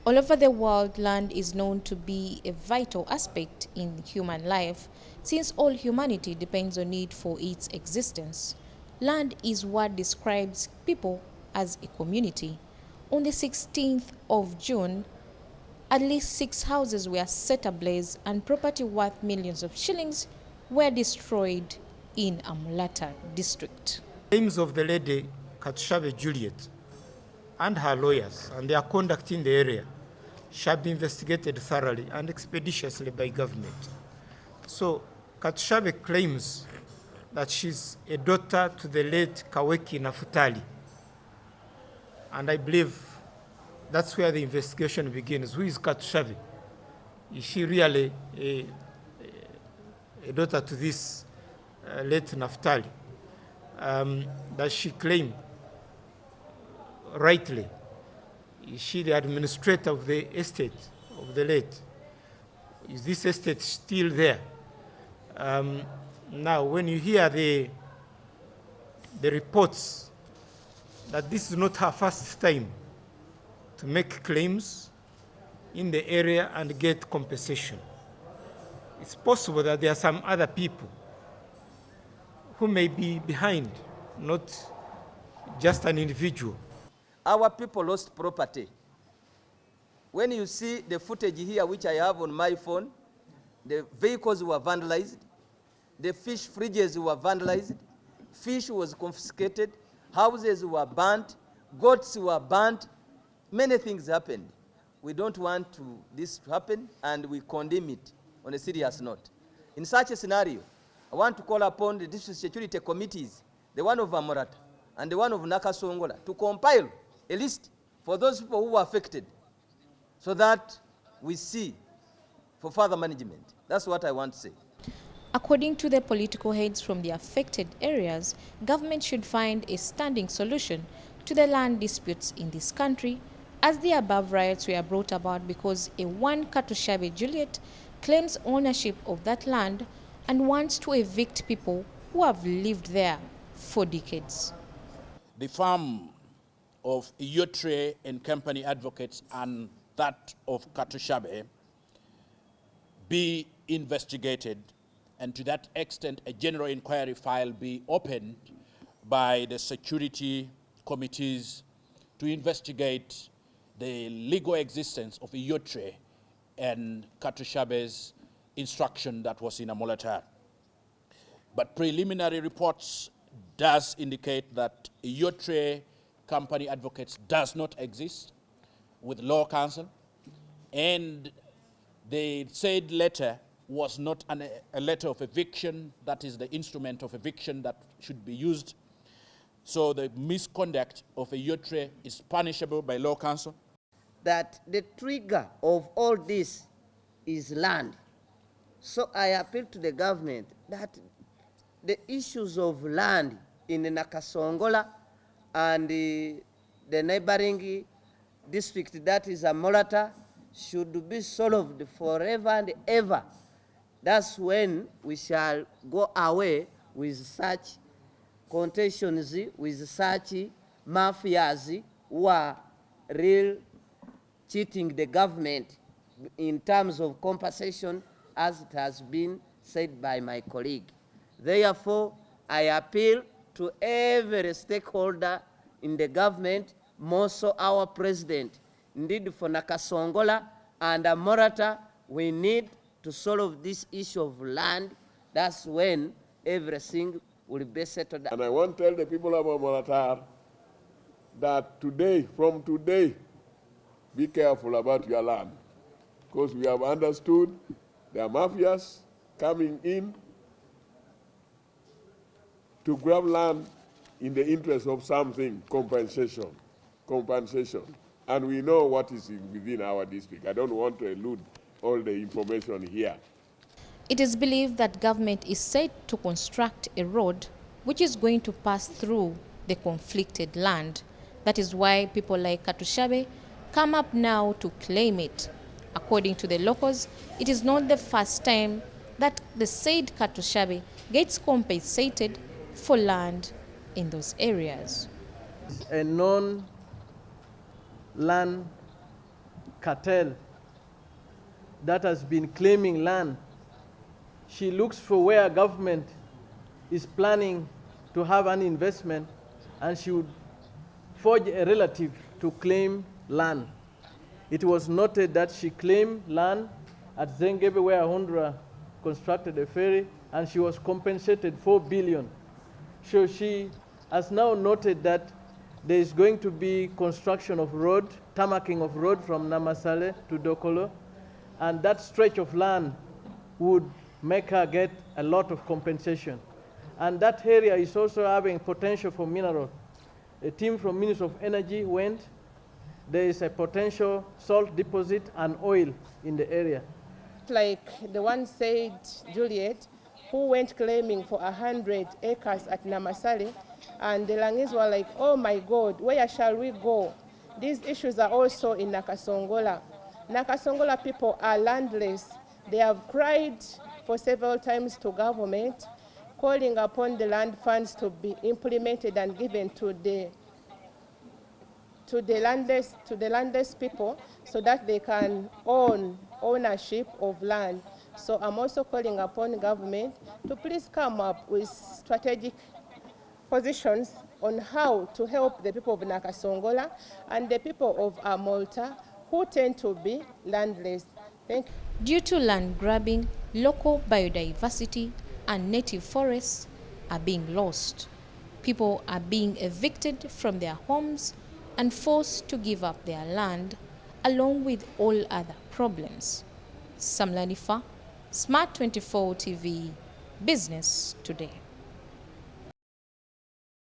All over the world, land is known to be a vital aspect in human life, since all humanity depends on it for its existence. Land is what describes people as a community. On the 16th of June, at least 6 houses were set ablaze and property worth millions of shillings were destroyed in Amolatar district. Claims of the lady Katushabe Juliet and her lawyers and their conduct in the area shall be investigated thoroughly and expeditiously by government. So Katushabe claims that she's a daughter to the late Kaweki Nafutali. And I believe that's where the investigation begins. Who is Katushabe? Is she really a daughter to this late Naftali? Does she claim rightly? Is she the administrator of the estate of the late? Is this estate still there? Now, when you hear the reports that this is not her first time to make claims in the area and get compensation, it's possible that there are some other people who may be behind, not just an individual. Our people lost property. When you see the footage here, which I have on my phone, the vehicles were vandalized, the fish fridges were vandalized, fish was confiscated, houses were burnt, goats were burnt, many things happened. We don't want this to happen, and we condemn it on a serious note. In such a scenario, I want to call upon the district security committees, the one of Amolatar and the one of Nakasongola, to compile a list for those people who were affected so that we see for further management. That's what I want to say. According to the political heads from the affected areas, government should find a standing solution to the land disputes in this country, as the above riots were brought about because a one Katushabe Juliet claims ownership of that land and wants to evict people who have lived there for decades. The firm of Yotre and Company Advocates and that of Katushabe be investigated, and to that extent a general inquiry file be opened by the security committees to investigate the legal existence of Yotre and Katushabe's instruction that was in Amolatar. But preliminary reports does indicate that Yotre Company Advocates does not exist with law counsel, and the said letter was not a letter of eviction, that is the instrument of eviction that should be used. So the misconduct of a Yotre is punishable by law counsel. That the trigger of all this is land. So I appeal to the government that the issues of land in Nakasongola and the neighboring district, that is Amolatar, should be solved forever and ever. That's when we shall go away with such contentions, with such mafias who are real cheating the government in terms of compensation, as it has been said by my colleague. Therefore, I appeal to every stakeholder in the government, more so our president. Indeed, for Nakasongola and Amolatar, we need to solve this issue of land. That's when everything will be settled. And I want to tell the people of Amolatar that today, from today, be careful about your land, because we have understood there are mafias coming in to grab land in the interest of something, compensation. And we know what is within our district. I don't want to elude all the information here. It is believed that government is set to construct a road which is going to pass through the conflicted land. That is why people like Katushabe come up now to claim it. According to the locals, it is not the first time that the said Katushabe gets compensated for land in those areas. A non-land cartel that has been claiming land. She looks for where government is planning to have an investment, and she would forge a relative to claim land. It was noted that she claimed land at Zengebe where Hundra constructed a ferry, and she was compensated 4 billion. So she has now noted that there is going to be construction of road, tarmacking of road from Namasale to Dokolo, and that stretch of land would make her get a lot of compensation. And that area is also having potential for mineral. A team from Ministry of Energy went. There is a potential salt deposit and oil in the area. Like the one said, Juliet, who went claiming for 100 acres at Namasale, and the Langis were like, oh my God, where shall we go? These issues are also in Nakasongola. Nakasongola people are landless. They have cried for several times to government, calling upon the land funds to be implemented and given to the landless people so that they can own ownership of land. So I'm also calling upon government to please come up with strategic positions on how to help the people of Nakasongola and the people of Amolatar who tend to be landless. Thank you. Due to land grabbing, local biodiversity and native forests are being lost. People are being evicted from their homes and forced to give up their land, along with all other problems. Samlanifa, Smart 24 TV, Business Today.